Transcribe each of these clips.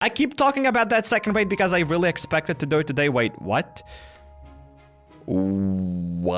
I keep talking about that second raid because I really expected to do it today. Wait, what? What?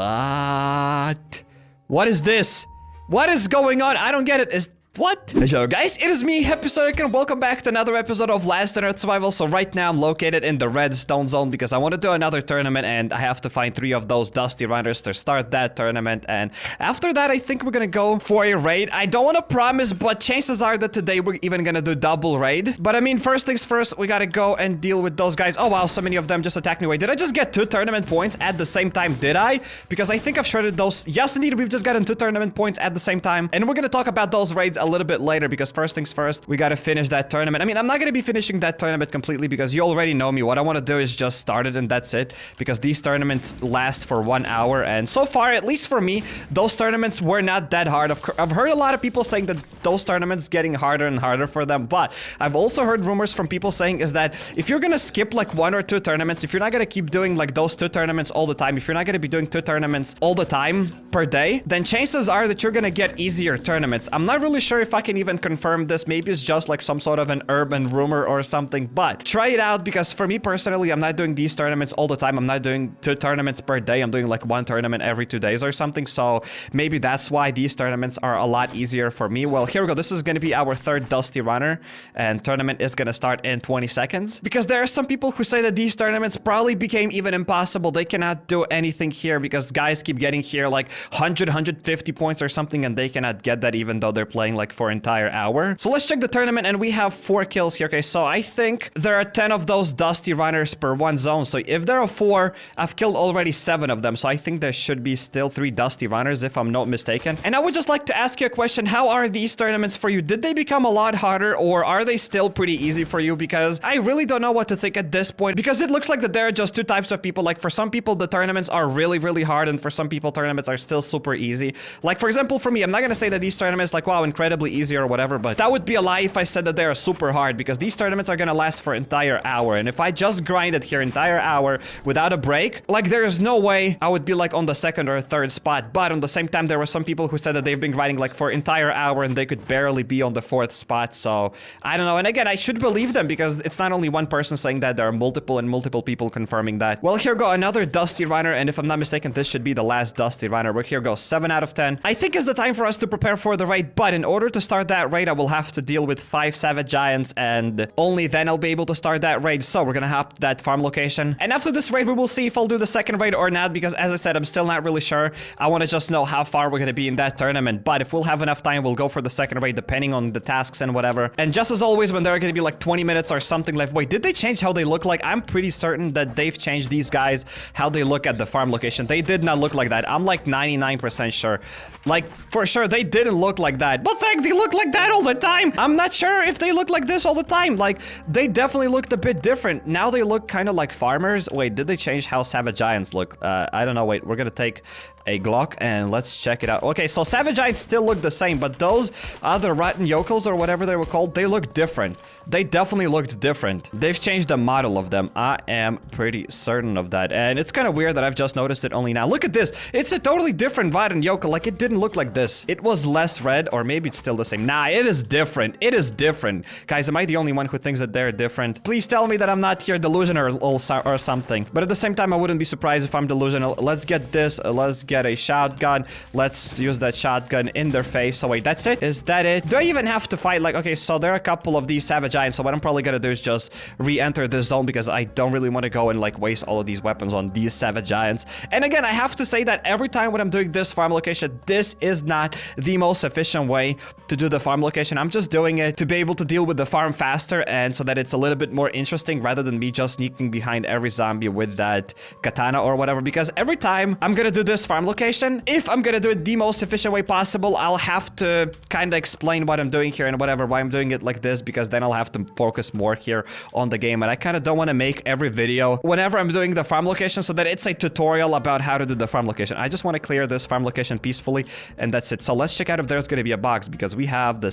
What is this? What is going on? I don't get it. What? Hello guys, it is me, HappyCairek, and welcome back to another episode of Last on Earth Survival. So right now I'm located in the redstone zone because I want to do another tournament and I have to find 3 of those dusty runners to start that tournament. And after that, I think we're gonna go for a raid. I don't want to promise, but chances are that today we're even gonna do double raid. But I mean, first things first, we gotta go and deal with those guys. Oh wow, so many of them just attacked me. Wait, did I just get 2 tournament points at the same time? Did I? Because I think I've shredded those. Yes, indeed, we've just gotten 2 tournament points at the same time. And we're gonna talk about those raids a little bit later because first things first, we gotta finish that tournament. I mean, I'm not gonna be finishing that tournament completely because you already know me. What I want to do is just start it and that's it, because these tournaments last for 1 hour, and so far, at least for me, those tournaments were not that hard. I've heard a lot of people saying that those tournaments getting harder and harder for them, but I've also heard rumors from people saying is that if you're gonna skip like 1 or 2 tournaments, if you're not gonna keep doing like those 2 tournaments all the time, if you're not gonna be doing 2 tournaments all the time per day, then chances are that you're gonna get easier tournaments. I'm not really sure if I can even confirm this. Maybe it's just like some sort of an urban rumor or something, but try it out, because for me personally, I'm not doing these tournaments all the time. I'm not doing 2 tournaments per day. I'm doing like 1 tournament every 2 days or something, so maybe that's why these tournaments are a lot easier for me. Well, here we go. This is going to be our 3rd dusty runner, and tournament is going to start in 20 seconds, because there are some people who say that these tournaments probably became even impossible. They cannot do anything here because guys keep getting here like 150 points or something, and they cannot get that even though they're playing like for entire hour. So let's check the tournament, and we have 4 kills here. Okay, so I think there are 10 of those dusty runners per 1 zone. So if there are 4, I've killed already 7 of them. So I think there should be still 3 dusty runners if I'm not mistaken. And I would just like to ask you a question. How are these tournaments for you? Did they become a lot harder, or are they still pretty easy for you? Because I really don't know what to think at this point, because it looks like that there are just 2 types of people. Like for some people, the tournaments are really, really hard, and for some people, tournaments are still super easy. Like for example, for me, I'm not gonna say that these tournaments like, wow, incredibly easy or whatever, but that would be a lie if I said that they are super hard, because these tournaments are gonna last for entire hour, and if I just grinded here entire hour without a break, like there is no way I would be like on the 2nd or 3rd spot. But on the same time, there were some people who said that they've been grinding like for entire hour and they could barely be on the 4th spot. So I don't know, and again, I should believe them because it's not only one person saying that, there are multiple people confirming that. Well, here go another dusty runner, and if I'm not mistaken, this should be the last dusty runner. But here goes 7 out of 10. I think it's the time for us to prepare for the raid, but in order to start that raid, I will have to deal with 5 savage giants, and only then I'll be able to start that raid. So we're gonna hop that farm location, and after this raid we will see if I'll do the 2nd raid or not, because as I said, I'm still not really sure. I want to just know how far we're gonna be in that tournament, but if we'll have enough time, we'll go for the 2nd raid depending on the tasks and whatever. And just as always, when there are gonna be like 20 minutes or something left. Wait, did they change how they look like? I'm pretty certain that they've changed these guys how they look at the farm location. They did not look like that. I'm like 99% sure. Like for sure they didn't look like that. What's heck, they look like that all the time. I'm not sure if they look like this all the time. Like they definitely looked a bit different. Now they look kind of like farmers. Wait, did they change how savage giants look? I don't know. Wait, we're gonna take a Glock and let's check it out. Okay, so savage giants still look the same, but those other rotten yokels or whatever they were called, they look different. They definitely looked different. They've changed the model of them. I am pretty certain of that, and it's kind of weird that I've just noticed it only now. Look at this. It's a totally different rotten yokel. Like it didn't look like this. It was less red, or maybe it's still the same. Nah, it is different. It is different. Guys, am I the only one who thinks that they're different? Please tell me that I'm not here delusional or something. But at the same time, I wouldn't be surprised if I'm delusional. Let's get this. Let's get a shotgun. Let's use that shotgun in their face. So wait, that's it? Is that it? Do I even have to fight? Like, okay, so there are a couple of these savage giants. So what I'm probably gonna do is just re-enter this zone, because I don't really want to go and like waste all of these weapons on these savage giants. And again, I have to say that every time when I'm doing this farm location, this is not the most efficient way to do the farm location. I'm just doing it to be able to deal with the farm faster, and so that it's a little bit more interesting rather than me just sneaking behind every zombie with that katana or whatever. Because every time I'm gonna do this farm location, if I'm gonna do it the most efficient way possible, I'll have to kind of explain what I'm doing here and whatever, why I'm doing it like this, because then I'll have to focus more here on the game. And I kind of don't want to make every video whenever I'm doing the farm location so that it's a tutorial about how to do the farm location. I just want to clear this farm location peacefully, and that's it. So let's check out if there's going to be a box, because we have the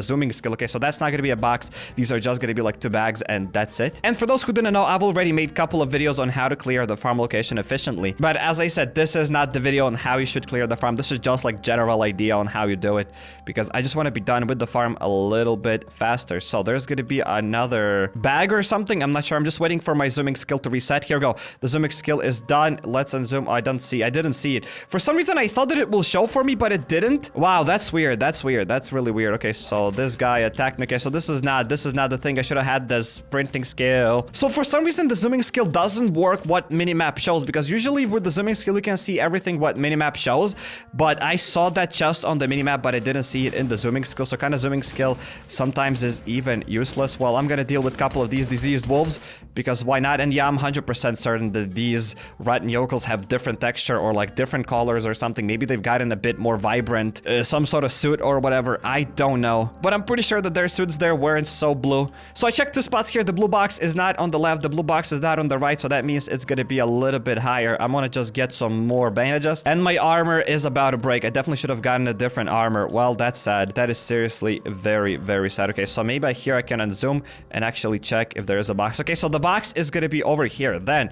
zooming skill. Okay, so that's not going to be a box. These are just going to be like 2 bags, and that's it. And for those who didn't know, I've already made a couple of videos on how to clear the farm location efficiently. But as I said, this is not the video on how you should clear the farm. This is just like general idea on how you do it, because I just want to be done with the farm a little bit faster. So there's going to be another bag or something. I'm not sure. I'm just waiting for my zooming skill to reset. Here we go. The zooming skill is done. Let's unzoom. I didn't see it. For some reason, I thought that it will show for me, but it didn't. Wow, that's weird. That's weird. That's really weird. Okay, so this guy attacked me. Okay, so this is not the thing. I should have had the sprinting skill. So for some reason, the zooming skill doesn't work what minimap shows, because usually with the zooming skill, you can see everything what minimap shows. But I saw that chest on the minimap, but I didn't see it in the zooming skill. So kind of zooming skill sometimes is even useless. Well, I'm gonna deal with a couple of these diseased wolves, because why not? And yeah, I'm 100% certain that these rotten yokels have different texture or like different colors or something. Maybe they've gotten a bit more vibrant, some sort of suit or whatever. I don't know, but I'm pretty sure that their suits there weren't so blue. So I checked the spots here. The blue box is not on the left, the blue box is not on the right, so that means it's gonna be a little bit higher. I'm gonna just get some more bandages, and my armor is about to break. I definitely should have gotten a different armor. Well, that's sad. That is seriously very, very sad. Okay, so maybe here I can unzoom and actually check if there is a box. Okay, so the box is gonna be over here. Then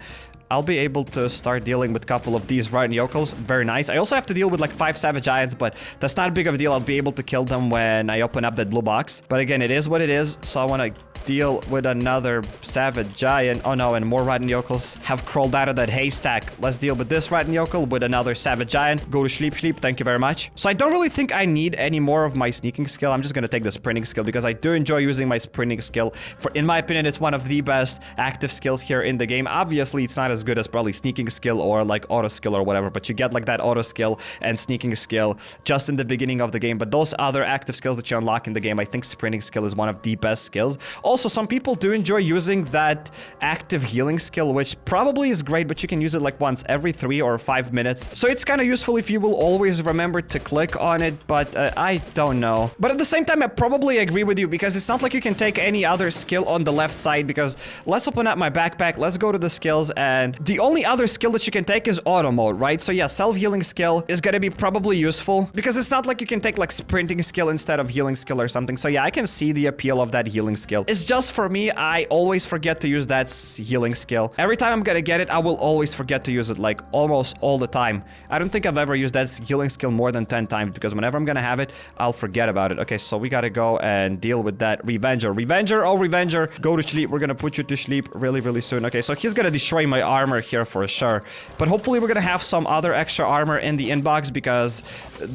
I'll be able to start dealing with a couple of these rotten yokels. Very nice. I also have to deal with like 5 savage giants, but that's not big of a deal. I'll be able to kill them when I open up that blue box. But again, it is what it is. So I want to deal with another savage giant. Oh no, and more rotten yokels have crawled out of that haystack. Let's deal with this rotten yokel with another savage giant. Go to sleep. Thank you very much. So I don't really think I need any more of my sneaking skill. I'm just gonna take the sprinting skill, because I do enjoy using my sprinting skill. In my opinion, it's one of the best active skills here in the game. Obviously, it's not as good as probably sneaking skill or like auto skill or whatever, but you get like that auto skill and sneaking skill just in the beginning of the game. But those other active skills that you unlock in the game, I think sprinting skill is one of the best skills. Also, some people do enjoy using that active healing skill, which probably is great, but you can use it like once every 3 or 5 minutes. So it's kind of useful if you will always remember to click on it, but I don't know. But at the same time, I probably agree with you, because it's not like you can take any other skill on the left side, because let's open up my backpack. Let's go to the skills, and the only other skill that you can take is auto mode, right? So yeah, self-healing skill is gonna be probably useful, because it's not like you can take like sprinting skill instead of healing skill or something. So yeah, I can see the appeal of that healing skill. It's just for me, I always forget to use that healing skill. Every time I'm gonna get it, I will always forget to use it, like almost all the time. I don't think I've ever used that healing skill more than 10 times, because whenever I'm gonna have it, I'll forget about it. Okay, so we gotta go and deal with that Revenger. Oh, Revenger, go to sleep. We're gonna put you to sleep really, really soon. Okay, so he's gonna destroy my armor here for sure. But hopefully we're gonna have some other extra armor in the inbox, because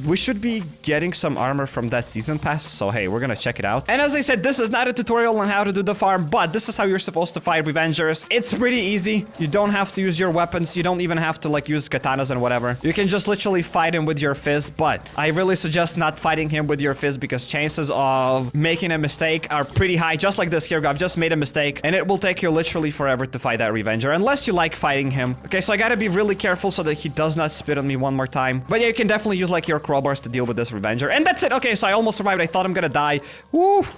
we should be getting some armor from that season pass. So hey, we're gonna check it out. And as I said, this is not a tutorial on how to do the farm, but this is how you're supposed to fight Revengers. It's pretty easy. You don't have to use your weapons. You don't even have to like use katanas and whatever. You can just literally fight him with your fist, but I really suggest not fighting him with your fist, because chances of making a mistake are pretty high. Just like this here, I've just made a mistake, and it will take you literally forever to fight that Revenger, unless you like fighting him. Okay, so I gotta be really careful so that he does not spit on me one more time. But yeah, you can definitely use like your crowbars to deal with this Revenger. And that's it. Okay, so I almost survived. I thought I'm gonna die. Oof,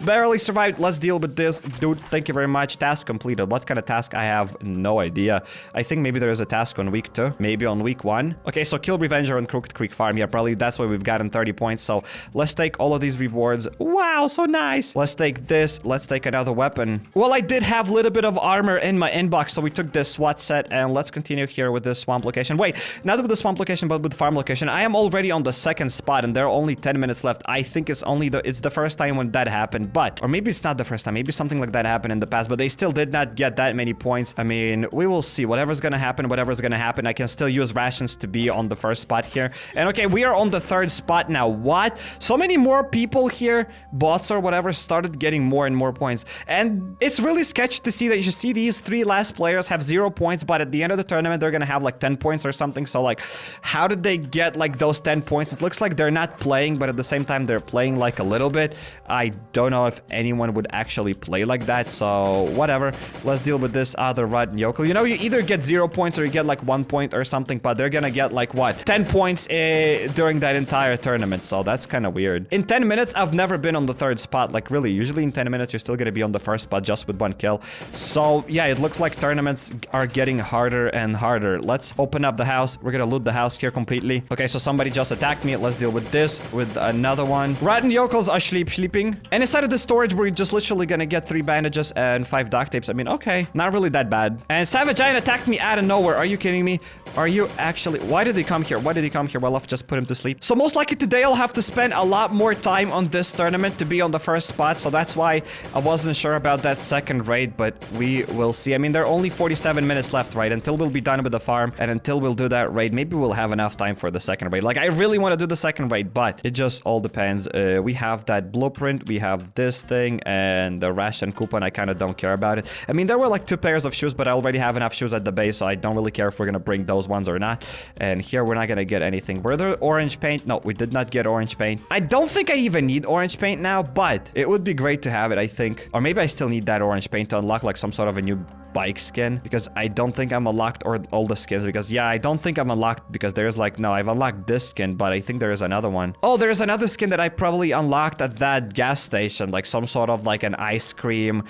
barely survived. Let's deal with this. Dude, thank you very much. Task completed. What kind of task? I have no idea. I think maybe there is a task on week 2. Maybe on week 1. Okay, so kill Revenger on Crooked Creek Farm. Yeah, probably that's why we've gotten 30 points. So let's take all of these rewards. Wow, so nice. Let's take this. Let's take another weapon. Well, I did have a little bit of armor in my inbox, so we took this SWAT set, and let's continue here with this swamp location. Wait, not with the swamp location, but with the farm location. I am already on the 2nd spot, and there are only 10 minutes left. I think it's only it's the first time when that happened, but, or maybe it's not the first time. Maybe something like that happened in the past, but they still did not get that many points. I mean, we will see. Whatever's gonna happen, whatever's gonna happen. I can still use rations to be on the 1st spot here. And okay, we are on the 3rd spot now. What? So many more people here, bots or whatever, started getting more and more points. And it's really sketchy to see that you see these 3 last players have 0 points, but at the end of the tournament, they're gonna have like 10 points or something. So like, how did they get like those 10 points? It looks like they're not playing, but at the same time, they're playing like a little bit. I don't know if anyone would actually play like that. So whatever. Let's deal with this other rotten yokel. You know, you either get 0 points or you get like 1 point or something, but they're gonna get like what? 10 points during that entire tournament. So that's kind of weird. In 10 minutes, I've never been on the 3rd spot. Like really, usually in 10 minutes, you're still gonna be on the 1st spot just with 1 kill. So yeah, it looks like tournaments are getting harder and harder. Let's open up the house. We're gonna loot the house here completely. Okay, so somebody just attacked me. Let's deal with this with another one. Rotten yokels are sleeping. And inside of the storage, we're just literally gonna get 3 bandages and 5 duct tapes. I mean, okay, not really that bad. And Savage Giant attacked me out of nowhere. Are you kidding me? Are you actually... Why did he come here? Why did he come here? Well, I've just put him to sleep. So most likely today I'll have to spend a lot more time on this tournament to be on the first spot. So that's why I wasn't sure about that second raid, but we will see. I mean, there are only 47 minutes left, right? Until we'll be done with the farm and until we'll do that raid, maybe we'll have enough time for the second raid. Like, I really want to do the second raid, but it just all depends. We have that blueprint, we have this thing, and the ration coupon. I kind of don't care about it. I mean, there were like 2 pairs of shoes, but I already have enough shoes at the base, so I don't really care if we're gonna bring those ones or not. And here we're not gonna get anything. Were there orange paint? No, we did not get orange paint. I don't think I even need orange paint now, but it would be great to have it, I think. Or maybe I still need that orange paint to unlock like some sort of a new bike skin, because I don't think I'm unlocked or all the skins, because yeah, I don't think I'm unlocked, because there's like, no, I've unlocked this skin, but I think there is another one. Oh, there's another skin that I probably unlocked at that gas station, like some sort of like an ice cream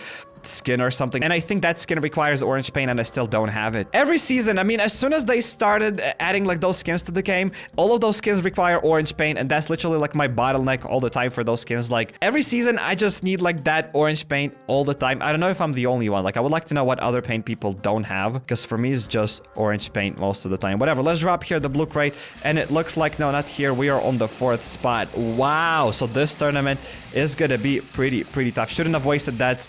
skin or something, and I think that skin requires orange paint and I still don't have it. Every season, I mean, as soon as they started adding like those skins to the game, all of those skins require orange paint, and that's literally like my bottleneck all the time for those skins. Like every season I just need like that orange paint all the time. I don't know if I'm the only one. Like I would like to know what other paint people don't have, because for me it's just orange paint most of the time. Whatever, let's drop here the blue crate, and it looks like, no, not here, we are on the 4th spot. Wow, so this tournament is gonna be pretty tough. Shouldn't have wasted that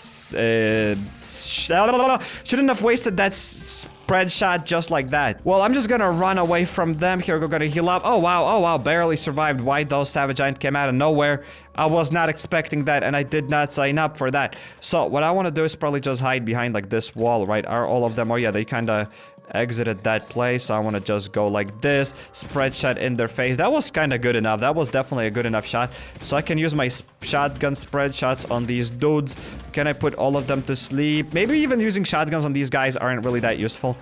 shouldn't have wasted that spread shot just like that. Well, I'm just gonna run away from them here. We're gonna heal up. Oh wow, barely survived. Why those Savage Giant came out of nowhere. I was not expecting that, and I did not sign up for that. So what I want to do is probably just hide behind like this wall, right? Are all of them? Oh yeah, they kind of exited that place. So I want to just go like this, spread shot in their face. That was kind of good enough. That was definitely a good enough shot. So I can use my shotgun spread shots on these dudes. Can I put all of them to sleep? Maybe even using shotguns on these guys aren't really that useful.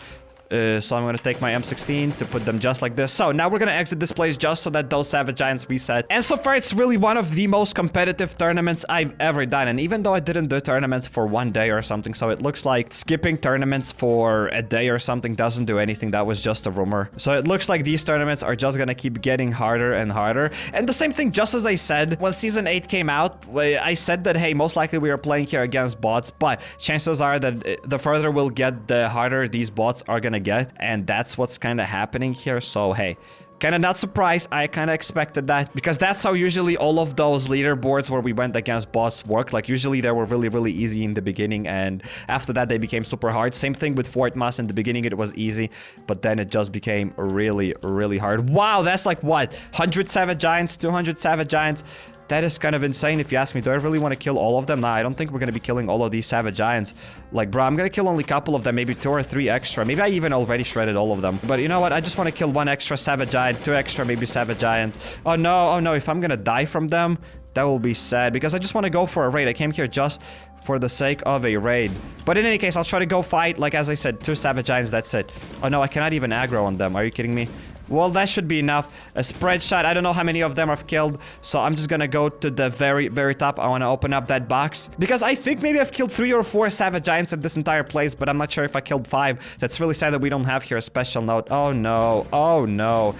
So I'm going to take my M16 to put them just like this. So now we're going to exit this place just so that those Savage Giants reset. And so far, it's really one of the most competitive tournaments I've ever done. And even though I didn't do tournaments for 1 day or something, so it looks like skipping tournaments for a day or something doesn't do anything. That was just a rumor. So it looks like these tournaments are just going to keep getting harder and harder. And the same thing, just as I said, when Season 8 came out, I said that, hey, most likely we are playing here against bots. But chances are that the further we'll get, the harder these bots are going to get, and that's what's kind of happening here. So hey, kind of not surprised. I kind of expected that, because that's how usually all of those leaderboards where we went against bots work. Like usually they were really easy in the beginning, and after that they became super hard. Same thing with Fort Moss. In the beginning it was easy, but then it just became really hard. Wow, that's like what, 100 Savage Giants, 200 Savage Giants. That is kind of insane if you ask me. Do I really want to kill all of them? Nah, I don't think we're going to be killing all of these Savage Giants. Like, bro, I'm going to kill only a couple of them, maybe 2 or 3 extra. Maybe I even already shredded all of them. But you know what? I just want to kill 1 extra Savage Giant, 2 extra maybe Savage Giants. Oh no, if I'm going to die from them, that will be sad, because I just want to go for a raid. I came here just for the sake of a raid. But in any case, I'll try to go fight, like as I said, 2 Savage Giants, that's it. Oh no, I cannot even aggro on them. Are you kidding me? Well, that should be enough. A spread shot. I don't know how many of them I've killed, so I'm just gonna go to the very top. I want to open up that box, because I think maybe I've killed 3 or 4 Savage Giants in this entire place, but I'm not sure if I killed 5. That's really sad that we don't have here a special note. Oh no.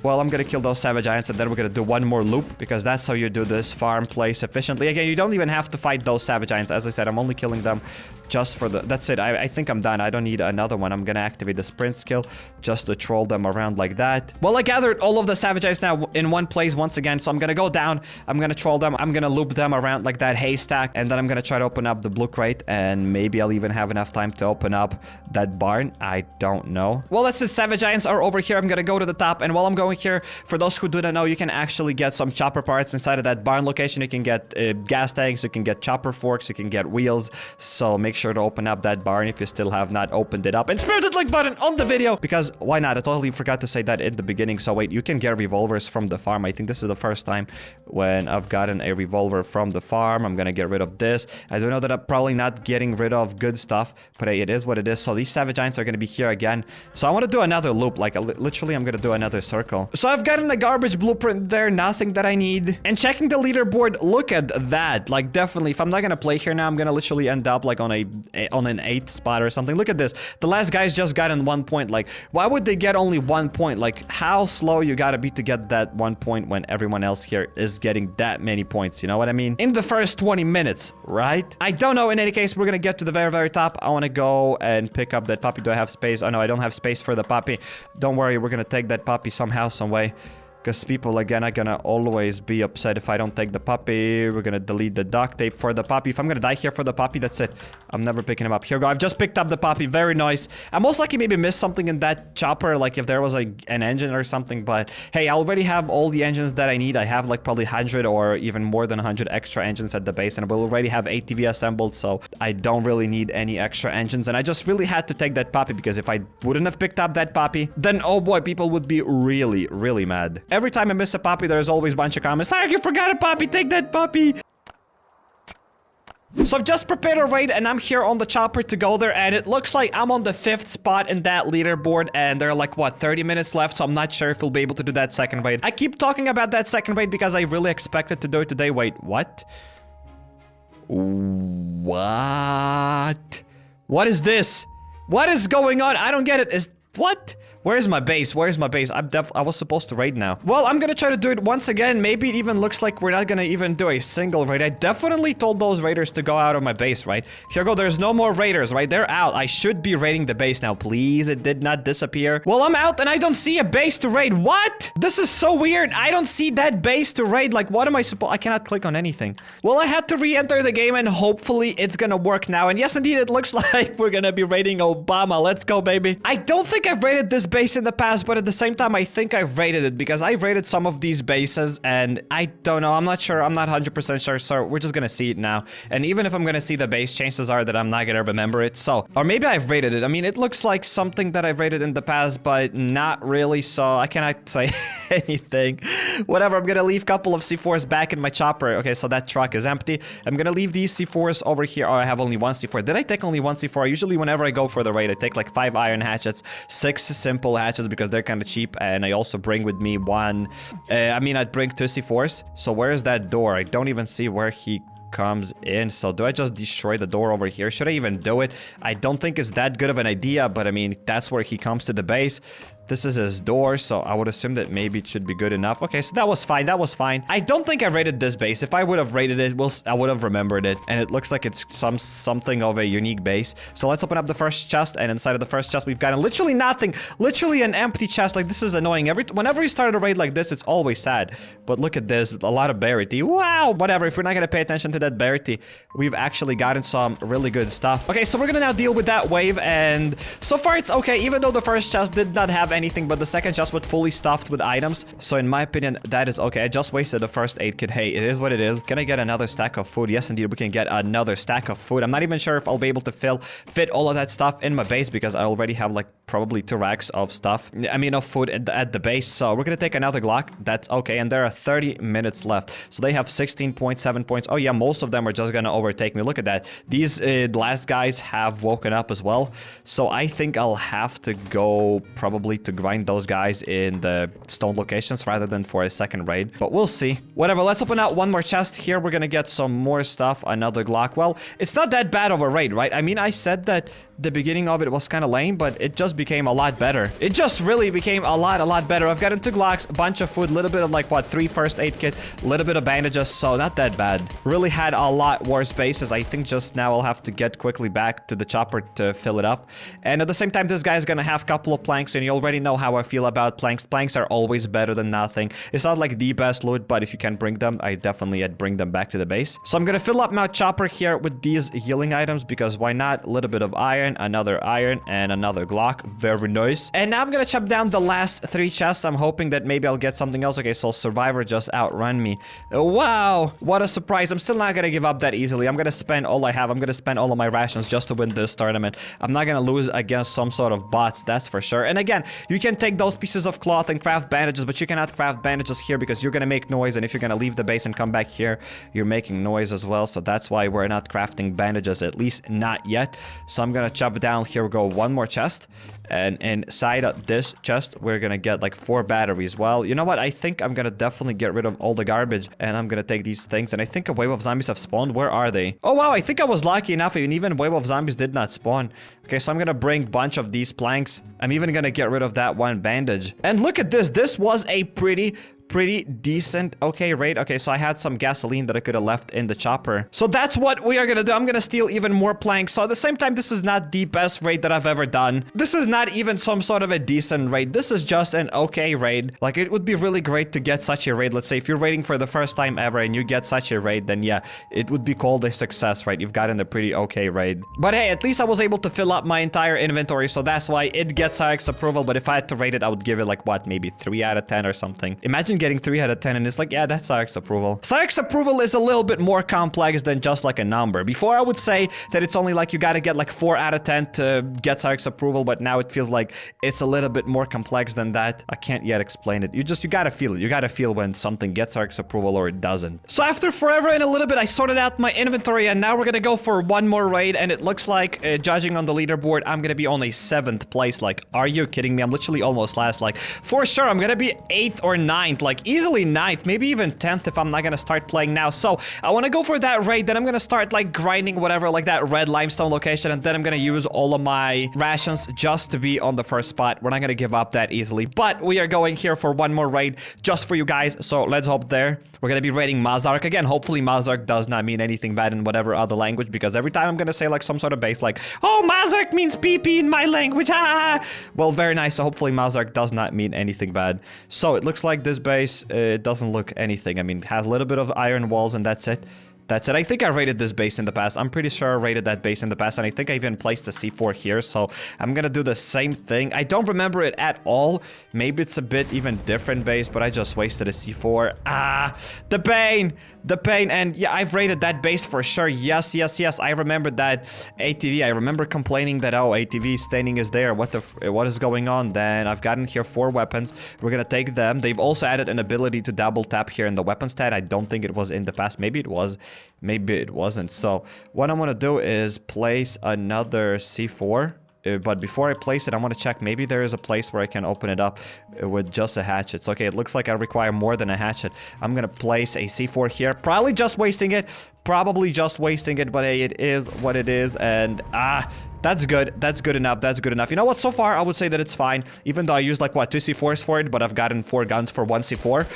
Well, I'm gonna kill those Savage Giants, and then we're gonna do 1 more loop, because that's how you do this farm place efficiently. Again, you don't even have to fight those Savage Giants. As I said, I'm only killing them just for the... That's it. I think I'm done. I don't need another one. I'm gonna activate the sprint skill just to troll them around like that. Well, I gathered all of the Savage Giants now in one place once again, so I'm gonna go down. I'm gonna troll them. I'm gonna loop them around like that haystack, and then I'm gonna try to open up the blue crate, and maybe I'll even have enough time to open up that barn. I don't know. Well, that's it. Savage Giants are over here. I'm gonna go to the top, and while I'm going here, for those who do not know, you can actually get some chopper parts inside of that barn location. You can get gas tanks, you can get chopper forks, you can get wheels. So make sure to open up that barn if you still have not opened it up, and smash that like button on the video, because why not? I totally forgot to say that in the beginning. So wait, you can get revolvers from the farm. I think this is the first time when I've gotten a revolver from the farm. I'm gonna get rid of this. I do know that I'm probably not getting rid of good stuff, but hey, it is what it is. So these Savage Giants are gonna be here again. So I want to do another loop, like literally I'm gonna do another circle. well. So I've gotten a garbage blueprint there, nothing that I need. And checking the leaderboard, look at that. Like, definitely, if I'm not gonna play here now, I'm gonna literally end up like on an 8th spot or something. Look at this. The last guys just got in 1 point. Like, why would they get only 1 point? Like, how slow you gotta be to get that 1 point when everyone else here is getting that many points, you know what I mean? In the first 20 minutes, right? I don't know. In any case, we're gonna get to the very, very top. I wanna go and pick up that puppy. Do I have space? Oh no, I don't have space for the puppy. Don't worry, we're gonna take that puppy somehow, some way. Because people, again, are gonna always be upset if I don't take the puppy. We're gonna delete the duct tape for the puppy. If I'm gonna die here for the puppy, that's it. I'm never picking him up. Here we go. I've just picked up the puppy. Very nice. I most likely maybe missed something in that chopper, like if there was like an engine or something. But hey, I already have all the engines that I need. I have like probably 100 or even more than 100 extra engines at the base. And we'll already have ATV assembled, so I don't really need any extra engines. And I just really had to take that puppy, because if I wouldn't have picked up that puppy, then oh boy, people would be really, really mad. Every time I miss a puppy, there's always a bunch of comments. Like, you forgot a puppy, take that puppy. So I've just prepared a raid and I'm here on the chopper to go there, and it looks like I'm on the 5th spot in that leaderboard, and there are like, what, 30 minutes left, so I'm not sure if we'll be able to do that second raid. I keep talking about that second raid because I really expected to do it today. Wait, what? What? What is this? What is going on? I don't get it. Is what? Where's my base? Where's my base? I was supposed to raid now. Well, I'm gonna try to do it once again. Maybe it even looks like we're not gonna even do a single raid. I definitely told those raiders to go out of my base, right? Here go. There's no more raiders, right? They're out. I should be raiding the base now. Please, it did not disappear. Well, I'm out and I don't see a base to raid. What? This is so weird. I don't see that base to raid. Like, what am I supposed... I cannot click on anything. Well, I had to re-enter the game and hopefully it's gonna work now. And yes, indeed, it looks like we're gonna be raiding Obama. Let's go, baby. I don't think I've raided this base in the past, but at the same time, I think I've raided it because I've raided some of these bases and I don't know. I'm not sure. I'm not 100% sure. So we're just gonna see it now. And even if I'm gonna see the base, chances are that I'm not gonna remember it. So, or maybe I've raided it. I mean, it looks like something that I've raided in the past, but not really. So I cannot say anything. Whatever. I'm gonna leave a couple of C4s back in my chopper. Okay, so that truck is empty. I'm gonna leave these C4s over here. Oh, I have only one C4. Did I take only one C4? Usually whenever I go for the raid, I take like 5 iron hatchets, 6 simple hatchets because they're kind of cheap, and I also bring with me one, I'd bring 2 C4s. So where's that door? I don't even see where he comes in. So do I just destroy the door over here? Should I even do it? I don't think it's that good of an idea, but I mean, that's where he comes to the base. This is his door, so I would assume that maybe it should be good enough. Okay, so that was fine. That was fine. I don't think I raided this base. If I would have raided it, I would have remembered it. And it looks like it's something of a unique base. So let's open up the first chest. And inside of the first chest, we've gotten literally nothing. Literally an empty chest. Like, this is annoying. Whenever you start a raid like this, it's always sad. But look at this. A lot of berry. Wow. Whatever. If we're not going to pay attention to that berry, we've actually gotten some really good stuff. Okay, so we're going to now deal with that wave. And so far, it's okay. Even though the first chest did not have anything, but the second chest was fully stuffed with items. So in my opinion, that is okay. I just wasted the first aid kit. Hey, it is what it is. Can I get another stack of food? Yes, indeed, we can get another stack of food. I'm not even sure if I'll be able to fit all of that stuff in my base because I already have like probably 2 racks of stuff. I mean, of food at the base. So we're gonna take another Glock. That's okay. And there are 30 minutes left. So they have 16.7 points. Oh yeah, most of them are just gonna overtake me. Look at that. These last guys have woken up as well. So I think I'll have to go probably to grind those guys in the stone locations rather than for a second raid, but we'll see. Whatever, let's open out one more chest here. We're gonna get some more stuff. Another Glock. Well, it's not that bad of a raid, right? I mean, I said that the beginning of it was kind of lame, but it just became a lot better. It just really became a lot better. I've gotten 2 Glocks, a bunch of food, a little bit of like, what, 3 first aid kit, a little bit of bandages, so not that bad. Really had a lot worse bases. I think just now I'll have to get quickly back to the chopper to fill it up. And at the same time, this guy's gonna have a couple of planks, and you already know how I feel about planks. Planks are always better than nothing. It's not like the best loot, but if you can bring them, I definitely bring them back to the base. So I'm gonna fill up my chopper here with these healing items, because why not? A little bit of iron, another iron, and another Glock. Very nice. And now I'm gonna chop down the last 3 chests. I'm hoping that maybe I'll get something else. Okay, so Survivor just outrun me. Wow, what a surprise. I'm still not gonna give up that easily. I'm gonna spend all I have. I'm gonna spend all of my rations just to win this tournament. I'm not gonna lose against some sort of bots, that's for sure. And again, You can take those pieces of cloth and craft bandages, but you cannot craft bandages here because you're gonna make noise, and if you're gonna leave the base and come back here, you're making noise as well. So that's why we're not crafting bandages, at least not yet. So I'm gonna chop down here. We go one more chest, and inside of this chest we're gonna get like 4 batteries. Well, you know what, I think I'm gonna definitely get rid of all the garbage, and I'm gonna take these things. And I think a wave of zombies have spawned. Where are they? Oh wow, I think I was lucky enough, and even wave of zombies did not spawn. Okay, so I'm gonna bring a bunch of these planks. I'm even gonna get rid of that one bandage. And look at this. This was a pretty decent raid. Okay, so I had some gasoline that I could have left in the chopper. So that's what we are gonna do. I'm gonna steal even more planks. So at the same time, this is not the best raid that I've ever done. This is not even some sort of a decent raid. This is just an okay raid. Like, it would be really great to get such a raid. Let's say if you're raiding for the first time ever and you get such a raid, then yeah, it would be called a success, right? You've gotten a pretty okay raid. But hey, at least I was able to fill up my entire inventory, so that's why it gets HappyCairek approval. But if I had to rate it, I would give it like, what, maybe 3 out of 10 or something. Imagine getting 3 out of 10 and it's like, yeah, that's HappyCairek approval. HappyCairek approval is a little bit more complex than just like a number. Before I would say that it's only like you gotta get like 4 out of 10 to get HappyCairek approval, but now it feels like it's a little bit more complex than that. I can't yet explain it. You gotta feel it. You gotta feel when something gets HappyCairek approval or it doesn't. So after forever and a little bit, I sorted out my inventory, and now we're gonna go for one more raid, and it looks like, judging on the leaderboard, I'm gonna be on a 7th place. Like, are you kidding me? I'm literally almost last. Like, for sure, I'm gonna be 8th or 9th, like easily 9th, maybe even 10th if I'm not gonna start playing now. So I want to go for that raid, then I'm gonna start like grinding whatever, like that red limestone location, and then I'm gonna use all of my rations just to be on the first spot. We're not gonna give up that easily, but we are going here for one more raid just for you guys, so let's hope there. We're gonna be raiding Mazark again. Hopefully Mazark does not mean anything bad in whatever other language, because every time I'm gonna say like some sort of base like, oh, Mazark means PP in my language, ah! Well, very nice. So hopefully Mazark does not mean anything bad. So it looks like this base, it doesn't look anything. I mean, it has a little bit of iron walls and that's it. That's it. I think I raided this base in the past. I'm pretty sure I raided that base in the past, and I think I even placed a C4 here, so I'm gonna do the same thing. I don't remember it at all. Maybe it's a bit even different base, but I just wasted a C4. Ah, the pain! The pain. And yeah, I've raided that base for sure. Yes, yes, yes. I remember that ATV. I remember complaining that, oh, ATV standing is there. What is going on? Then I've gotten here 4 weapons. We're gonna take them. They've also added an ability to double tap here in the weapons tab. I don't think it was in the past. Maybe it was. Maybe it wasn't. So what I'm gonna do is place another C4. But before I place it, I want to check. Maybe there is a place where I can open it up with just a hatchet. So, okay, it looks like I require more than a hatchet. I'm gonna place a C4 here. Probably just wasting it. But hey, it is what it is. And that's good. That's good enough. That's good enough. You know what? So far, I would say that it's fine. Even though I used like, what, 2 C4s for it, but I've gotten 4 guns for 1 C4.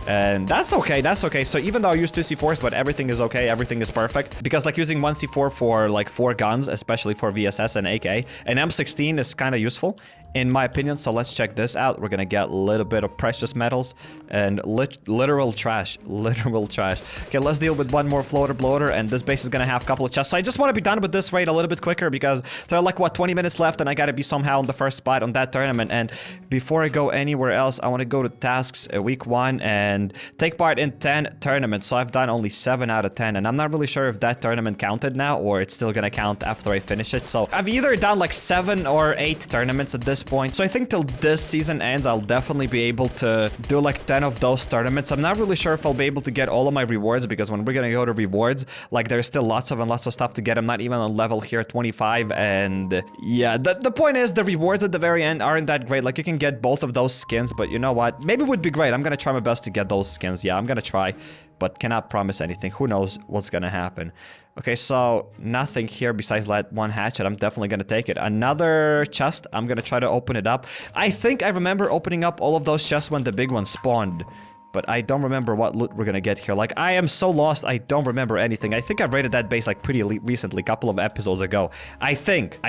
And that's okay. That's okay. So even though I used 2 C4s, but everything is okay. Everything is perfect. Because like using 1 C4 for like 4 guns, especially for VSS and AK, and M16 is kind of useful, in my opinion. So let's check this out. We're gonna get a little bit of precious metals and literal trash. Literal trash. Okay, let's deal with one more floater bloater, and this base is gonna have a couple of chests. So I just want to be done with this raid a little bit quicker, because there are like, what, 20 minutes left, and I gotta be somehow on the first spot on that tournament. And before I go anywhere else, I want to go to tasks week 1 and take part in 10 tournaments. So I've done only 7 out of 10, and I'm not really sure if that tournament counted now, or it's still gonna count after I finish it. So I've either done like 7 or 8 tournaments at this point. So I think till this season ends, I'll definitely be able to do like 10 of those tournaments. I'm not really sure if I'll be able to get all of my rewards, because when we're gonna go to rewards, like there's still lots of stuff to get. I'm not even on level here 25, and yeah, the point is the rewards at the very end aren't that great. Like you can get both of those skins, but you know what? Maybe it would be great. I'm gonna try my best to get those skins. Yeah, I'm gonna try, but cannot promise anything. Who knows what's gonna happen? Okay, so nothing here besides that 1 hatchet. I'm definitely gonna take it. Another chest. I'm gonna try to open it up. I think I remember opening up all of those chests when the big one spawned, but I don't remember what loot we're gonna get here. Like, I am so lost, I don't remember anything. I think I raided that base like pretty recently, a couple of episodes ago. I think,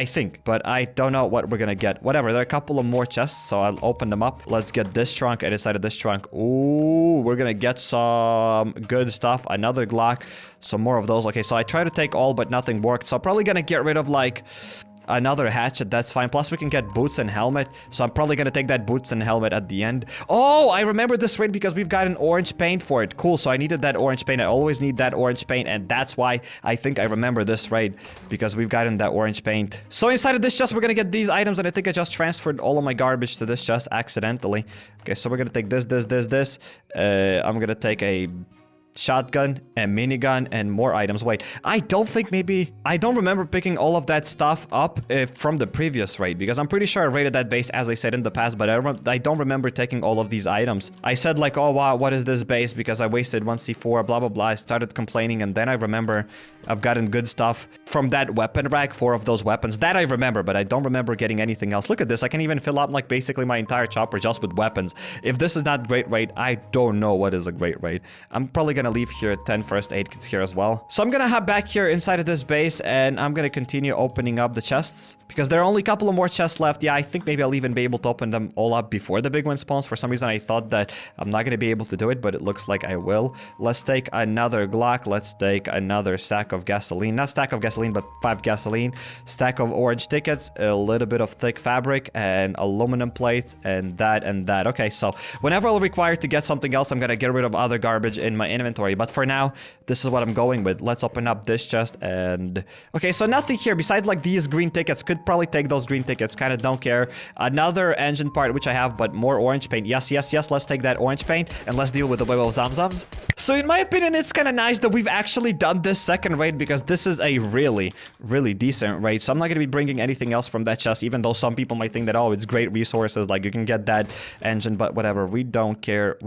but I don't know what we're gonna get. Whatever, there are a couple of more chests, so I'll open them up. Let's get this trunk, and inside of this trunk, ooh, we're gonna get some good stuff. Another Glock, some more of those. Okay, so I tried to take all, but nothing worked. So I'm probably gonna get rid of like Another hatchet, that's fine. Plus, we can get boots and helmet. So I'm probably gonna take that boots and helmet at the end. Oh, I remember this raid because we've got an orange paint for it. Cool, so I needed that orange paint. I always need that orange paint, and that's why I think I remember this raid, because we've gotten that orange paint. So inside of this chest, we're gonna get these items, and I think I just transferred all of my garbage to this chest accidentally. Okay, so we're gonna take this. I'm gonna take a shotgun, a minigun, and more items. Wait, I don't remember picking all of that stuff up from the previous raid, because I'm pretty sure I raided that base, as I said in the past, but I don't remember taking all of these items. I said like, oh wow, what is this base, because I wasted 1 C4, blah blah blah. I started complaining, and then I remember I've gotten good stuff from that weapon rack, 4 of those weapons. That I remember, but I don't remember getting anything else. Look at this, I can even fill up like basically my entire chopper just with weapons. If this is not great raid, I don't know what is a great raid. I'm probably gonna leave here 10 first aid kits here as well. So I'm gonna hop back here inside of this base, and I'm gonna continue opening up the chests, because there are only a couple of more chests left. Yeah, I think maybe I'll even be able to open them all up before the big one spawns. For some reason, I thought that I'm not gonna be able to do it, but it looks like I will. Let's take another Glock. Let's take another stack of gasoline. Not stack of gasoline, but 5 gasoline. Stack of orange tickets, a little bit of thick fabric, and aluminum plates, and that. Okay, so whenever I'll require to get something else, I'm gonna get rid of other garbage in my inventory. But for now, this is what I'm going with. Let's open up this chest, and okay, so nothing here besides like these green tickets. Could probably take those green tickets, kind of don't care. Another engine part, which I have, but more orange paint. Yes, let's take that orange paint, and let's deal with the web of Zamzams. So in my opinion, it's kind of nice that we've actually done this second raid, because this is a really decent raid. So I'm not going to be bringing anything else from that chest, even though some people might think that, oh, it's great resources, like you can get that engine, but whatever, we don't care.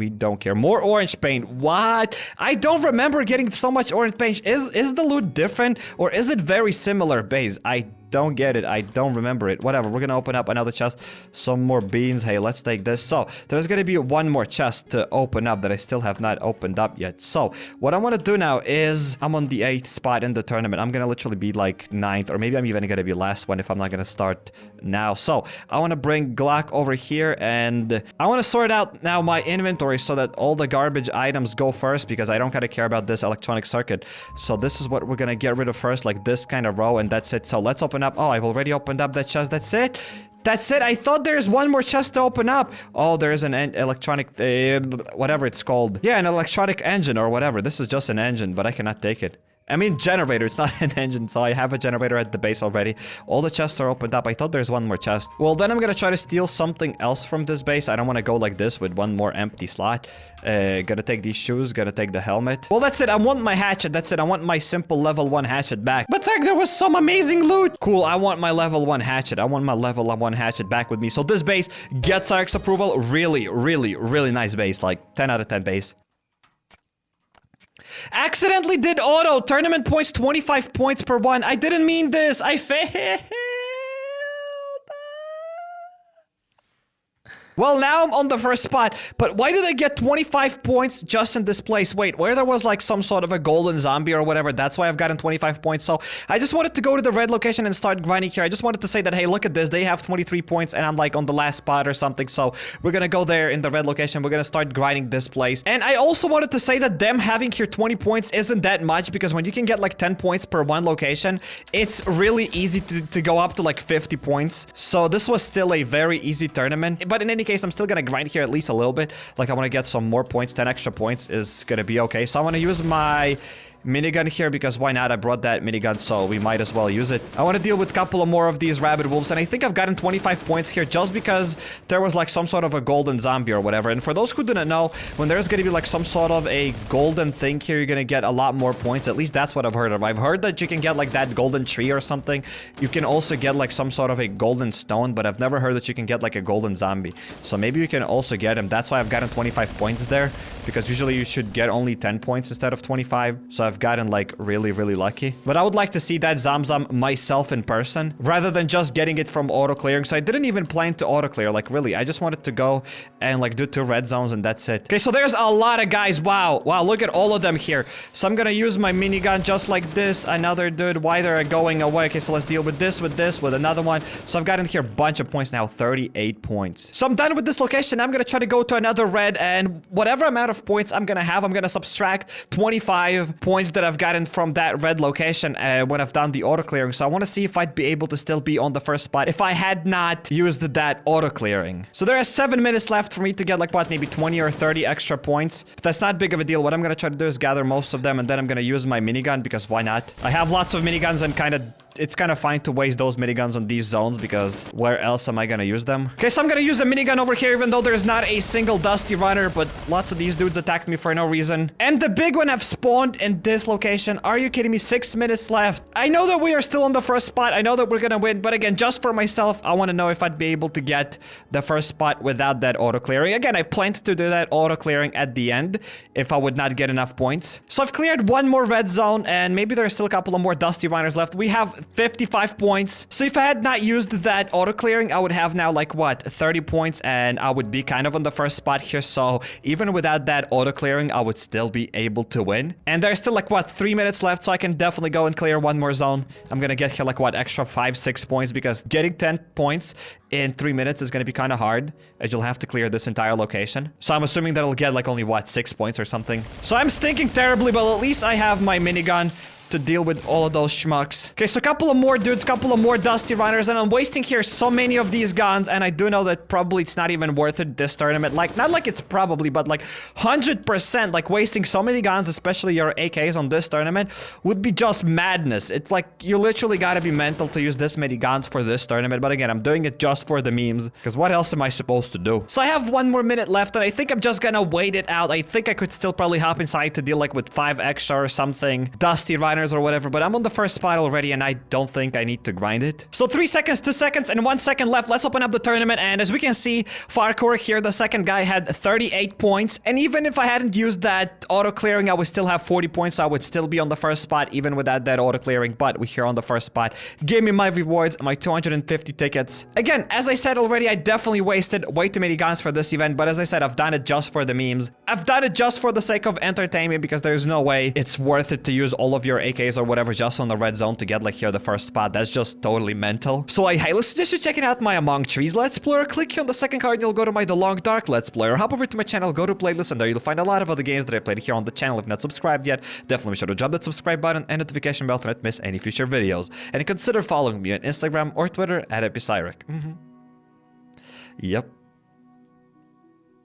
More orange paint. What? I don't remember getting so much orange paint. Is the loot different, or is it very similar base? I don't get it. I don't remember it. Whatever. We're gonna open up another chest. Some more beans. Hey, let's take this. So there's gonna be one more chest to open up that I still have not opened up yet. So what I want to do now is, I'm on the 8th spot in the tournament. I'm gonna literally be like 9th, or maybe I'm even gonna be last one if I'm not gonna start now. So I want to bring Glock over here, and I want to sort out now my inventory so that all the garbage items go first, because I don't kind of care about this electronic circuit. So this is what we're gonna get rid of first, like this kind of row, and that's it. So let's open up. Oh, I've already opened up that chest. That's it. I thought there's one more chest to open up. Oh, there's an electronic whatever it's called. Yeah, an electronic engine or whatever. This is just an engine, but I cannot take it. I mean, generator. It's not an engine, so I have a generator at the base already. All the chests are opened up. I thought there's one more chest. Well, then I'm gonna try to steal something else from this base. I don't want to go like this with one more empty slot. Gonna take these shoes. Gonna take the helmet. Well, that's it. I want my hatchet. That's it. I want my simple level 1 hatchet back. But Zach, there was some amazing loot. Cool. I want my level 1 hatchet. I want my level 1 hatchet back with me. So this base gets Cairk's approval. Really nice base. Like 10 out of 10 base. Accidentally did auto. Tournament points 25 points per one. I didn't mean this. I failed. Well, now I'm on the first spot, but why did I get 25 points just in this place? Wait, where there was like some sort of a golden zombie or whatever, that's why I've gotten 25 points. So I just wanted to go to the red location and start grinding here. I just wanted to say that, hey, look at this. They have 23 points and I'm like on the last spot or something. So we're gonna go there in the red location. We're gonna start grinding this place. And I also wanted to say that them having here 20 points isn't that much, because when you can get like 10 points per one location, it's really easy to go up to like 50 points. So this was still a very easy tournament. But in any case, I'm still gonna grind here at least a little bit. Like I want to get some more points. 10 extra points is gonna be okay. So I want to use my minigun here, because why not? I brought that minigun, so we might as well use it. I want to deal with a couple of more of these rabbit wolves, and I think I've gotten 25 points here just because there was like some sort of a golden zombie or whatever. And for those who didn't know, when there's going to be like some sort of a golden thing here, you're going to get a lot more points. At least that's what I've heard of. I've heard that you can get like that golden tree or something. You can also get like some sort of a golden stone, but I've never heard that you can get like a golden zombie. So maybe you can also get him. That's why I've gotten 25 points there, because usually you should get only 10 points instead of 25. So I've gotten like really lucky. But I would like to see that Zamzam myself in person rather than just getting it from auto clearing. So I didn't even plan to auto clear, like really. I just wanted to go and like do 2 red zones and that's it. Okay, so there's a lot of guys. Wow, look at all of them here. So I'm gonna use my minigun just like this. Another dude, why they're going away. Okay, so let's deal with this, with another one. So I've gotten here a bunch of points now, 38 points. So I'm done with this location. I'm gonna try to go to another red, and whatever amount of points I'm gonna have, I'm gonna subtract 25 points points that I've gotten from that red location when I've done the auto clearing. So I want to see if I'd be able to still be on the first spot if I had not used that auto clearing. So there are 7 minutes left for me to get like what, maybe 20 or 30 extra points. But that's not big of a deal. What I'm going to try to do is gather most of them, and then I'm going to use my minigun because why not? I have lots of miniguns, and it's kind of fine to waste those miniguns on these zones because where else am I gonna use them? Okay, so I'm gonna use a minigun over here even though there's not a single dusty runner, but lots of these dudes attacked me for no reason. And the big one have spawned in this location. Are you kidding me? 6 minutes left. I know that we are still on the first spot. I know that we're gonna win, but again, just for myself, I want to know if I'd be able to get the first spot without that auto clearing. Again, I planned to do that auto clearing at the end if I would not get enough points. So I've cleared one more red zone, and maybe there's still a couple of more dusty runners left. We have 55 points. So if I had not used that auto clearing, I would have now like what, 30 points, and I would be kind of on the first spot here. So even without that auto clearing, I would still be able to win. And there's still like what, 3 minutes left, so I can definitely go and clear one more zone. I'm gonna get here like what, extra 5-6 points, because getting 10 points in 3 minutes is gonna be kind of hard, as you'll have to clear this entire location. So I'm assuming that I'll get like only what, 6 points or something. So I'm stinking terribly, but at least I have my minigun to deal with all of those schmucks. Okay, so a couple of more dudes, couple of more dusty runners, and I'm wasting here so many of these guns, and I do know that probably it's not even worth it this tournament. Like, not like it's probably, but like 100%, like wasting so many guns, especially your AKs on this tournament, would be just madness. It's like, you literally gotta be mental to use this many guns for this tournament, but again, I'm doing it just for the memes, because what else am I supposed to do? So I have 1 more minute left, and I think I'm just gonna wait it out. I think I could still probably hop inside to deal like with 5 extra or something, dusty runners or whatever, but I'm on the first spot already, and I don't think I need to grind it. So 3 seconds, 2 seconds, and 1 second left. Let's open up the tournament, and as we can see, HappyCairek here, the second guy, had 38 points, and even if I hadn't used that auto clearing, I would still have 40 points, so I would still be on the first spot even without that auto clearing, but we're here on the first spot. Give me my rewards, my 250 tickets. Again, as I said already, I definitely wasted way too many guns for this event, but as I said, I've done it just for the memes. I've done it just for the sake of entertainment, because there's no way it's worth it to use all of your AKs or whatever just on the red zone to get like here the first spot. That's just totally mental. So I highly suggest you checking out my Among Trees Let's Play, or click here on the second card and you'll go to my The Long Dark Let's Play, or hop over to my channel, go to playlist, and there you'll find a lot of other games that I played here on the channel. If not subscribed yet, definitely be sure to drop that subscribe button and notification bell to not miss any future videos. And consider following me on Instagram or Twitter at HappyCairek. Yep.